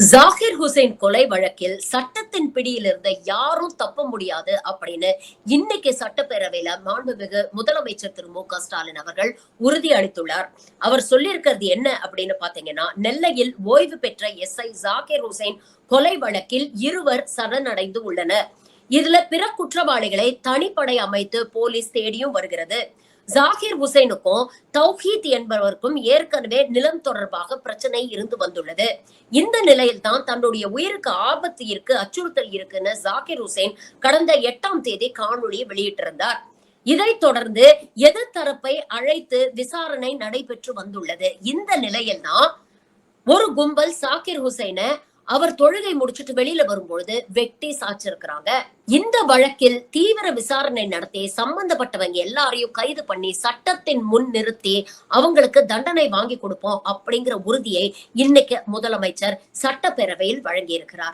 ஜாகிர் ஹுசைன் கொலை வழக்கில் சட்டத்தின் பிடியில் இருந்த யாரும் தப்ப முடியாது அப்படின்னு இன்னைக்கு சட்டப்பேரவையில மாண்புமிகு முதலமைச்சர் திரு மு.க.ஸ்டாலின் அவர்கள் உறுதி அளித்துள்ளார். அவர் சொல்லியிருக்கிறது என்ன அப்படின்னு பாத்தீங்கன்னா, நெல்லையில் ஓய்வு பெற்ற எஸ்ஐ ஜாகிர் ஹுசைன் கொலை வழக்கில் இருவர் சரணடைந்து உள்ளனர். இதுல பிற குற்றவாளிகளை தனிப்படை அமைத்து போலீஸ் தேடியும் வருகிறது. ஜாகிர் ஹுசைனுக்கும் தௌஹீத் என்பவருக்கும் ஏற்கனவே நிலம் தொடர்பாக பிரச்சனை இருந்து வந்துள்ளது. இந்த நிலையில் தான் தன்னுடைய உயிருக்கு ஆபத்து இருக்கு, அச்சுறுத்தல் இருக்குன்னு ஜாகிர் ஹுசைன் கடந்த 8ஆம் தேதி காணொளி வெளியிட்டிருந்தார். இதைத் தொடர்ந்து எதிர்த்தரப்பை அழைத்து விசாரணை நடைபெற்று வந்துள்ளது. இந்த நிலையில் தான் ஒரு கும்பல் ஜாகிர் ஹுசைனை அவர் தொழுகை முடிச்சுட்டு வெளியில வரும்பொழுது வெட்டி சாச்சிருக்கிறாங்க. இந்த வழக்கில் தீவிர விசாரணை நடத்தி சம்பந்தப்பட்டவங்க எல்லாரையும் கைது பண்ணி சட்டத்தின் முன் நிறுத்தி அவங்களுக்கு தண்டனை வாங்கி கொடுப்போம் அப்படிங்கிற உறுதியை இன்னைக்கு முதலமைச்சர் சட்டப்பேரவையில் வழங்கியிருக்கிறார்.